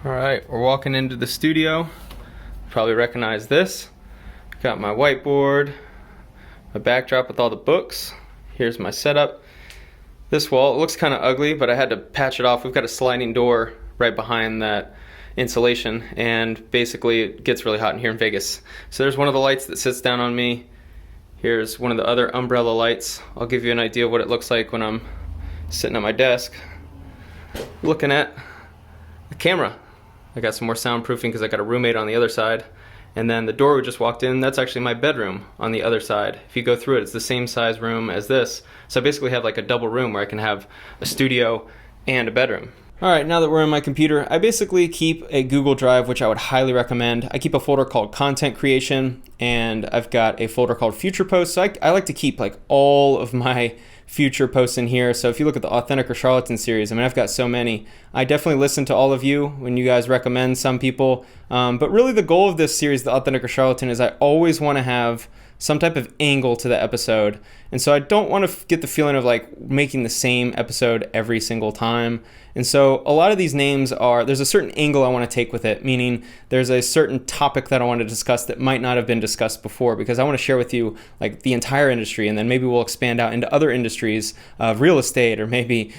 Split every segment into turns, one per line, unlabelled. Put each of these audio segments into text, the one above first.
All right, we're walking into the studio. Probably recognize this. Got my whiteboard, my backdrop with all the books. Here's my setup. This wall, it looks kind of ugly, but I had to patch it off. We've got a sliding door right behind that insulation, and basically it gets really hot in here in Vegas. So there's one of the lights that sits down on me. Here's one of the other umbrella lights. I'll give you an idea of what it looks like when I'm sitting at my desk looking at the camera. I got some more soundproofing because I got a roommate on the other side. And then the door we just walked in, that's actually my bedroom on the other side. If you go through it, it's the same size room as this. So I basically have like a double room where I can have a studio and a bedroom. All right, now that we're on my computer, I basically keep a Google Drive, which I would highly recommend. I keep a folder called Content Creation, and I've got a folder called Future Posts. So I like to keep like all of my future posts in here. So if you look at the Authentic or Charlatan series, I mean, I've got so many. I definitely listen to all of you when you guys recommend some people. But really the goal of this series, the Authentic or Charlatan, is I always want to have some type of angle to the episode. And so I don't want to get the feeling of like making the same episode every single time. And so a lot of these names there's a certain angle I want to take with it, meaning there's a certain topic that I want to discuss that might not have been discussed before, because I want to share with you like the entire industry, and then maybe we'll expand out into other industries of real estate, or maybe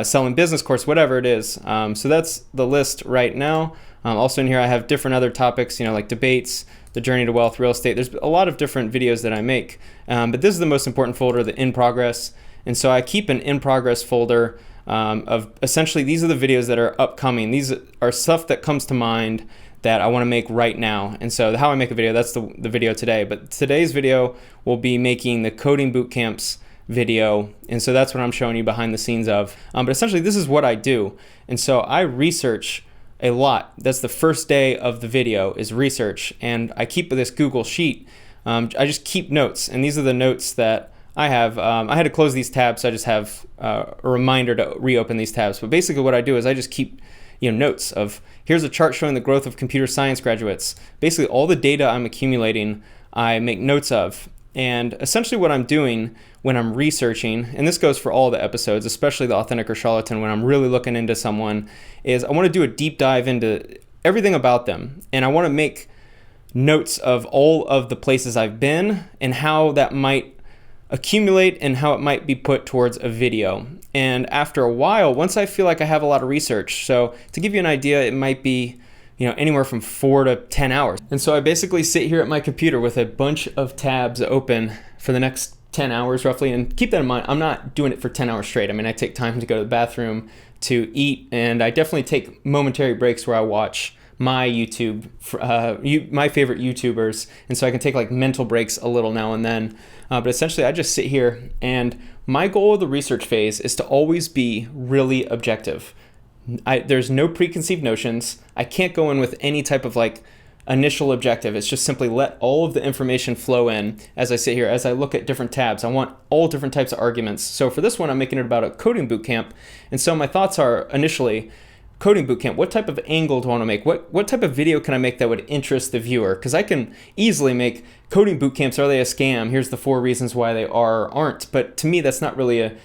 selling business course, whatever it is. So that's the list right now. Also in here I have different other topics, like debates, the journey to wealth, real estate. There's a lot of different videos that I make, but this is the most important folder, the in progress. And so I keep an in progress folder of essentially these are the videos that are upcoming. These are stuff that comes to mind that I want to make right now. And so how I make a video, that's the video today. But today's video will be making the coding boot camps video. And so that's what I'm showing you behind the scenes of. But essentially this is what I do. And so I research a lot. That's the first day of the video, is research. And I keep this Google sheet. I just keep notes. And these are the notes that I have. I had to close these tabs, so I just have a reminder to reopen these tabs. But basically what I do is I just keep notes of, here's a chart showing the growth of computer science graduates. Basically all the data I'm accumulating, I make notes of. And essentially what I'm doing when I'm researching, and this goes for all the episodes, especially the Authentic or Charlatan, when I'm really looking into someone, is I want to do a deep dive into everything about them. And I want to make notes of all of the places I've been and how that might accumulate and how it might be put towards a video. And after a while, once I feel like I have a lot of research, so to give you an idea, it might be anywhere from 4 to 10 hours. And so I basically sit here at my computer with a bunch of tabs open for the next 10 hours roughly. And keep that in mind, I'm not doing it for 10 hours straight. I mean, I take time to go to the bathroom, to eat, and I definitely take momentary breaks where I watch my YouTube, my favorite YouTubers, and so I can take like mental breaks a little now and then. But essentially I just sit here, and my goal of the research phase is to always be really objective. There's no preconceived notions. I can't go in with any type of like initial objective. It's just simply let all of the information flow in as I sit here, as I look at different tabs. I want all different types of arguments. So for this one, I'm making it about a coding bootcamp. And so my thoughts are initially, coding bootcamp, what type of angle do I want to make? What type of video can I make that would interest the viewer? Because I can easily make coding bootcamps, are they a scam? Here's the 4 reasons why they are or aren't. But to me, that's not really a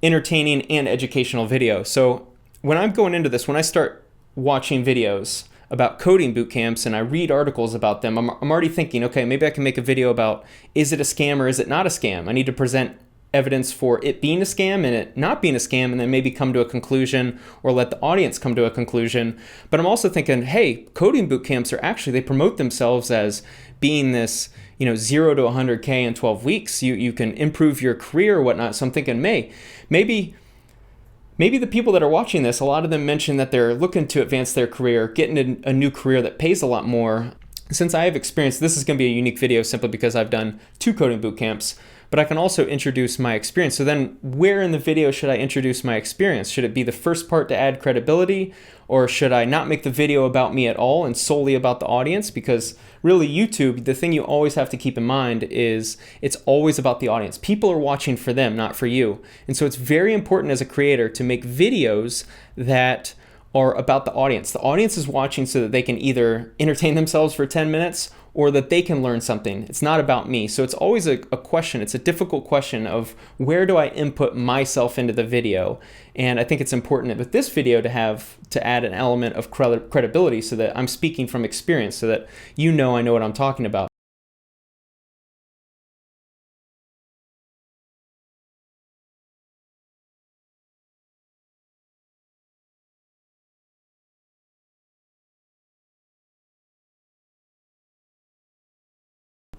entertaining and educational video. So when I'm going into this, when I start watching videos about coding boot camps and I read articles about them, I'm already thinking, okay, maybe I can make a video about, is it a scam or is it not a scam? I need to present evidence for it being a scam and it not being a scam, and then maybe come to a conclusion or let the audience come to a conclusion. But I'm also thinking, hey, coding boot camps are actually, they promote themselves as being this, 0 to 100K in 12 weeks. You can improve your career or whatnot. So I'm thinking, maybe the people that are watching this, a lot of them mention that they're looking to advance their career, getting a new career that pays a lot more. Since I have experience, this is going to be a unique video simply because I've done 2 coding boot camps, but I can also introduce my experience. So then where in the video should I introduce my experience? Should it be the first part to add credibility, or should I not make the video about me at all and solely about the audience? Because really YouTube, the thing you always have to keep in mind is it's always about the audience. People are watching for them, not for you. And so it's very important as a creator to make videos that are about the audience. The audience is watching so that they can either entertain themselves for 10 minutes or that they can learn something. It's not about me. So it's always a question. It's a difficult question of where do I input myself into the video? And I think it's important with this video to add an element of credibility so that I'm speaking from experience, so that I know what I'm talking about.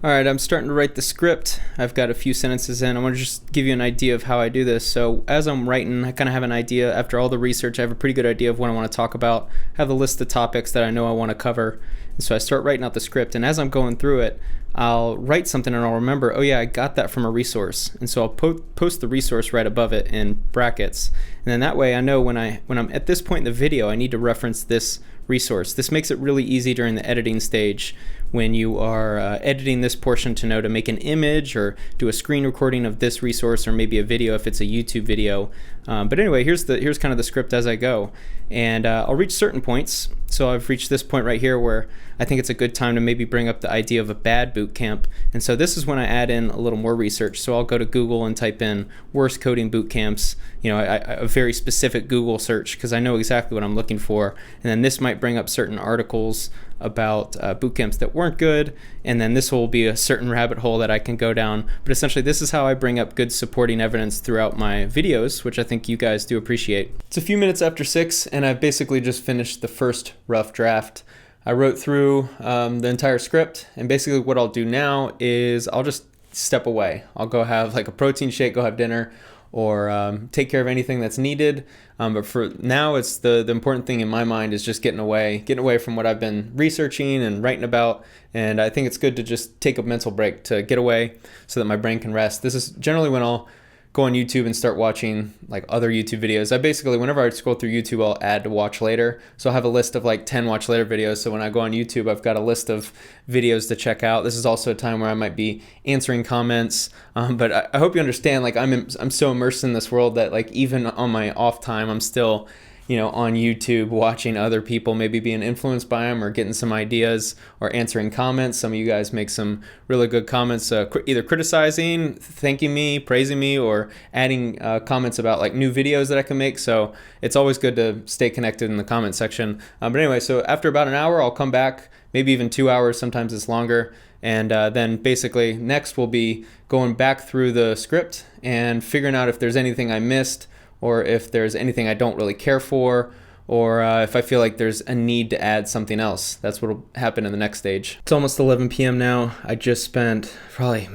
All right, I'm starting to write the script. I've got a few sentences in. I want to just give you an idea of how I do this. So as I'm writing, I kind of have an idea. After all the research, I have a pretty good idea of what I want to talk about. I have a list of topics that I know I want to cover. And so I start writing out the script. And as I'm going through it, I'll write something and I'll remember, oh yeah, I got that from a resource. And so I'll post the resource right above it in brackets. And then that way I know when I'm at this point in the video, I need to reference this resource. This makes it really easy during the editing stage when you are editing this portion to know to make an image or do a screen recording of this resource, or maybe a video if it's a YouTube video. But anyway, here's kind of the script as I go. And I'll reach certain points. So I've reached this point right here where I think it's a good time to maybe bring up the idea of a bad boot camp. And so this is when I add in a little more research. So I'll go to Google and type in worst coding boot camps, a very specific Google search, because I know exactly what I'm looking for. And then this might bring up certain articles about boot camps that weren't good, and then this will be a certain rabbit hole that I can go down. But essentially this is how I bring up good supporting evidence throughout my videos, which I think you guys do appreciate. It's a few minutes after 6 and I've basically just finished the first rough draft. I wrote through the entire script, and basically what I'll do now is I'll just step away. I'll go have like a protein shake, go have dinner, or take care of anything that's needed. But for now, it's the important thing in my mind is just getting away from what I've been researching and writing about. And I think it's good to just take a mental break to get away so that my brain can rest. This is generally when I'll go on YouTube and start watching like other YouTube videos. I basically, whenever I scroll through YouTube, I'll add to watch later. So I'll have a list of like 10 watch later videos. So when I go on YouTube, I've got a list of videos to check out. This is also a time where I might be answering comments. But I hope you understand, like I'm so immersed in this world that like even on my off time, I'm still on YouTube watching other people, maybe being influenced by them or getting some ideas or answering comments. Some of you guys make some really good comments, either criticizing, thanking me, praising me, or adding comments about like new videos that I can make. So it's always good to stay connected in the comment section. But anyway, so after about an hour, I'll come back, maybe even 2 hours, sometimes it's longer. And then basically next we'll be going back through the script and figuring out if there's anything I missed, or if there's anything I don't really care for, or if I feel like there's a need to add something else. That's what will happen in the next stage. It's almost 11 p.m. now. I just spent probably,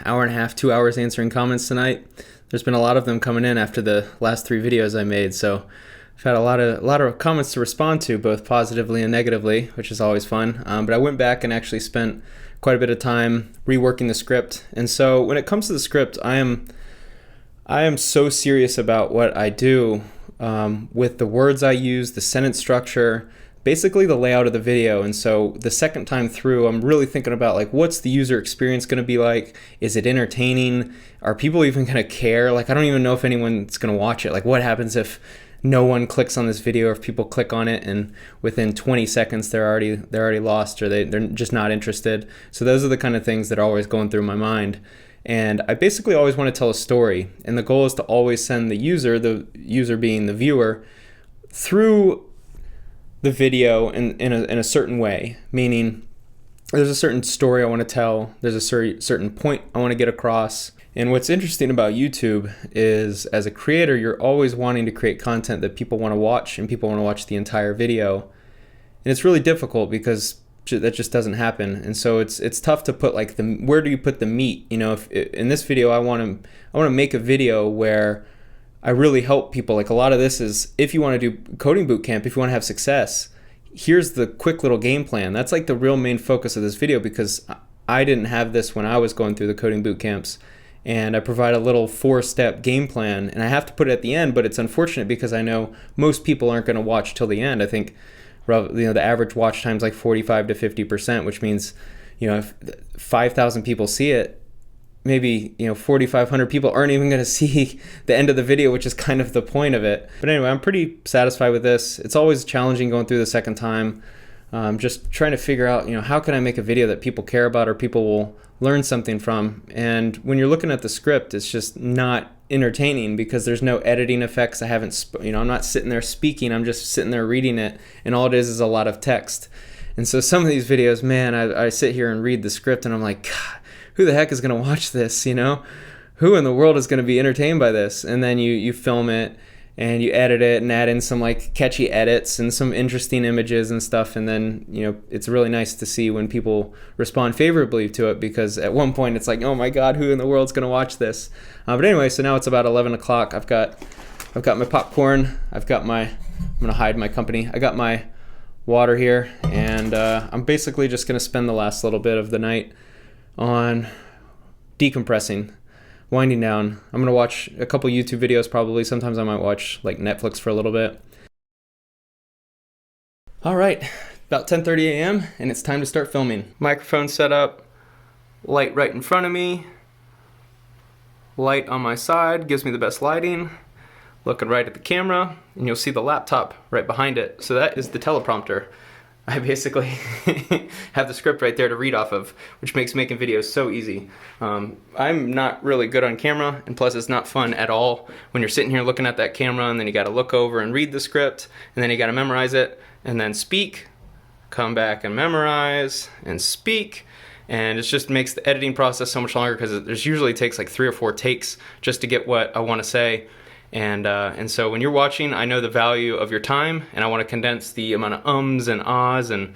hour and a half, 2 hours answering comments tonight. There's been a lot of them coming in after the last 3 videos I made, so I've had a lot of comments to respond to, both positively and negatively, which is always fun. But I went back and actually spent quite a bit of time reworking the script. And so when it comes to the script, I am so serious about what I do with the words I use, the sentence structure, basically the layout of the video. And so the second time through, I'm really thinking about like, what's the user experience going to be like? Is it entertaining? Are people even going to care? Like, I don't even know if anyone's going to watch it. Like, what happens if no one clicks on this video, or if people click on it and within 20 seconds they're already lost, or they're just not interested? So those are the kind of things that are always going through my mind. And I basically always want to tell a story, and the goal is to always send the user being the viewer, through the video in a certain way, meaning there's a certain story I want to tell, there's a certain point I want to get across. And what's interesting about YouTube is, as a creator, you're always wanting to create content that people want to watch, and people want to watch the entire video. And it's really difficult because that just doesn't happen. And so it's tough to put like where do you put the meat? If in this video I want to make a video where I really help people. Like, a lot of this is, if you want to do coding boot camp, if you want to have success, here's the quick little game plan. That's like the real main focus of this video, because I didn't have this when I was going through the coding boot camps. And I provide a little 4-step game plan, and I have to put it at the end, but it's unfortunate because I know most people aren't going to watch till the end. I think the average watch time is like 45 to 50%, which means, if 5,000 people see it, maybe 4,500 people aren't even going to see the end of the video, which is kind of the point of it. But anyway, I'm pretty satisfied with this. It's always challenging going through the second time. just trying to figure out, how can I make a video that people care about or people will learn something from. And when you're looking at the script, it's just not entertaining because there's no editing effects. I haven't, I'm not sitting there speaking. I'm just sitting there reading it, and all it is a lot of text. And so some of these videos, man, I sit here and read the script, and I'm like, God, who the heck is going to watch this? Who in the world is going to be entertained by this? And then you film it and you edit it and add in some like catchy edits and some interesting images and stuff. And then, it's really nice to see when people respond favorably to it, because at one point it's like, oh my God, who in the world's going to watch this? But anyway, so now it's about 11 o'clock. I've got my popcorn. I'm going to hide my company. I got my water here, and I'm basically just going to spend the last little bit of the night on decompressing, winding down. I'm going to watch a couple YouTube videos probably. Sometimes I might watch like Netflix for a little bit. All right, about 10:30 a.m. and it's time to start filming. Microphone set up, light right in front of me, light on my side, gives me the best lighting. Looking right at the camera, and you'll see the laptop right behind it. So that is the teleprompter. I basically have the script right there to read off of, which makes making videos so easy. I'm not really good on camera, and plus it's not fun at all when you're sitting here looking at that camera, and then you gotta look over and read the script, and then you gotta memorize it, and then speak, come back and memorize, and speak. And it just makes the editing process so much longer, because it usually takes like 3 or 4 takes just to get what I wanna say. And so when you're watching, I know the value of your time, and I want to condense the amount of ums and ahs and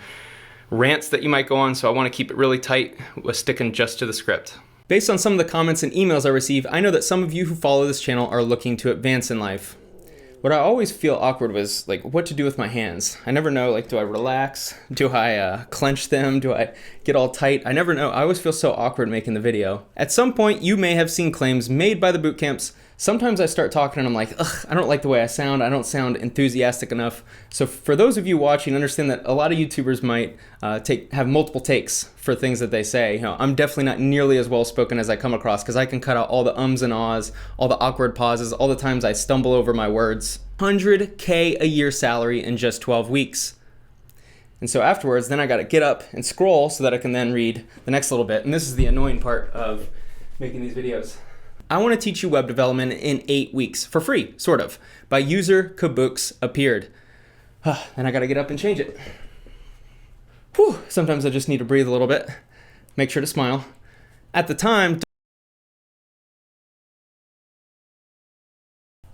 rants that you might go on, so I want to keep it really tight with sticking just to the script. Based on some of the comments and emails I receive, I know that some of you who follow this channel are looking to advance in life. What I always feel awkward was like what to do with my hands. I never know, like, do I relax? Do I clench them? Do I get all tight? I never know. I always feel so awkward making the video. At some point, you may have seen claims made by the boot camps. Sometimes I start talking and I'm like, ugh, I don't like the way I sound. I don't sound enthusiastic enough. So for those of you watching, understand that a lot of YouTubers might have multiple takes for things that they say. I'm definitely not nearly as well spoken as I come across, because I can cut out all the ums and ahs, all the awkward pauses, all the times I stumble over my words. $100K a year salary in just 12 weeks. And so afterwards, then I got to get up and scroll so that I can then read the next little bit. And this is the annoying part of making these videos. I want to teach you web development in 8 weeks for free, sort of, by user Kabooks appeared. Then I got to get up and change it. Whew, sometimes I just need to breathe a little bit. Make sure to smile. At the time,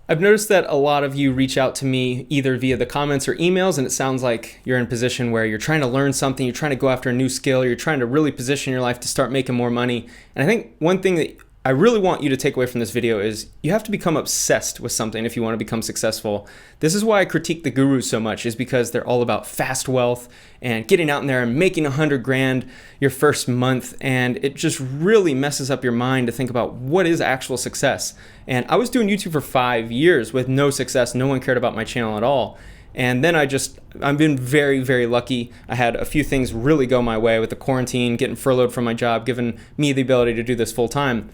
I've noticed that a lot of you reach out to me either via the comments or emails, and it sounds like you're in a position where you're trying to learn something, you're trying to go after a new skill, you're trying to really position your life to start making more money. And I think one thing that I really want you to take away from this video is you have to become obsessed with something if you want to become successful. This is why I critique the gurus so much, is because they're all about fast wealth and getting out in there and making 100 grand your first month. And it just really messes up your mind to think about what is actual success. And I was doing YouTube for 5 years with no success. No one cared about my channel at all. And then I've been very, very lucky. I had a few things really go my way with the quarantine, getting furloughed from my job, giving me the ability to do this full time.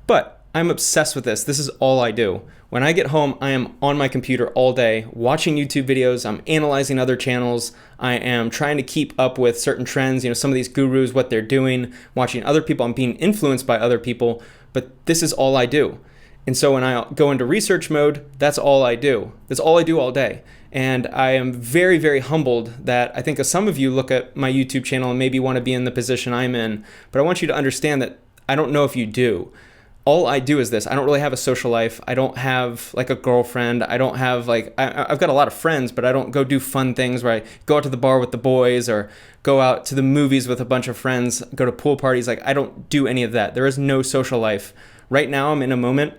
But I'm obsessed with this. This is all I do. When I get home, I am on my computer all day watching YouTube videos. I'm analyzing other channels. I am trying to keep up with certain trends, some of these gurus, what they're doing, watching other people. I'm being influenced by other people, but this is all I do. And so when I go into research mode, that's all I do. That's all I do all day. And I am very, very humbled that I think some of you look at my YouTube channel and maybe want to be in the position I'm in, but I want you to understand that I don't know if you do. All I do is this. I don't really have a social life. I don't have like a girlfriend. I don't have I've got a lot of friends, but I don't go do fun things where I go out to the bar with the boys or go out to the movies with a bunch of friends, go to pool parties. I don't do any of that. There is no social life. Right now I'm in a moment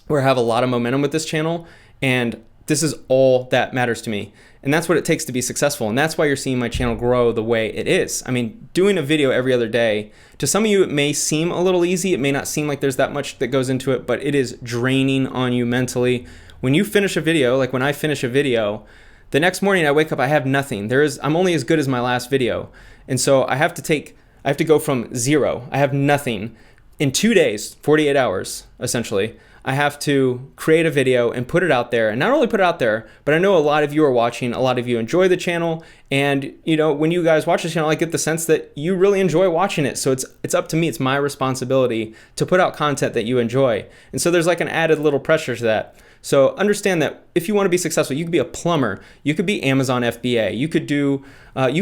where I have a lot of momentum with this channel, and this is all that matters to me. And that's what it takes to be successful. And that's why you're seeing my channel grow the way it is. I mean, doing a video every other day, to some of you, it may seem a little easy. It may not seem like there's that much that goes into it, but it is draining on you mentally. When you finish a video, like when I finish a video, the next morning I wake up, I have nothing. I'm only as good as my last video. And so I have to go from zero. I have nothing. In 2 days, 48 hours, essentially, I have to create a video and put it out there. And not only put it out there, but I know a lot of you are watching, a lot of you enjoy the channel. And when you guys watch this channel, I get the sense that you really enjoy watching it. So it's up to me, it's my responsibility to put out content that you enjoy. And so there's like an added little pressure to that. So understand that if you want to be successful, you could be a plumber, you could be Amazon FBA, you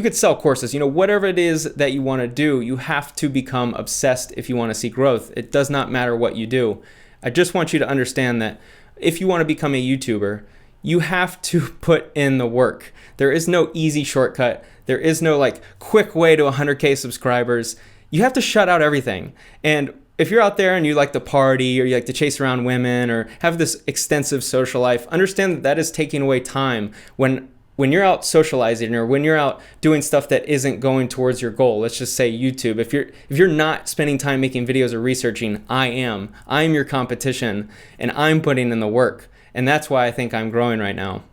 could sell courses, whatever it is that you want to do, you have to become obsessed if you want to see growth. It does not matter what you do. I just want you to understand that if you want to become a YouTuber, you have to put in the work. There is no easy shortcut. There is no like quick way to 100K subscribers. You have to shut out everything. And if you're out there and you like to party or you like to chase around women or have this extensive social life, understand that that is taking away time when you're out socializing or when you're out doing stuff that isn't going towards your goal. Let's just say YouTube. If you're not spending time making videos or researching, I'm your competition and I'm putting in the work. And that's why I think I'm growing right now.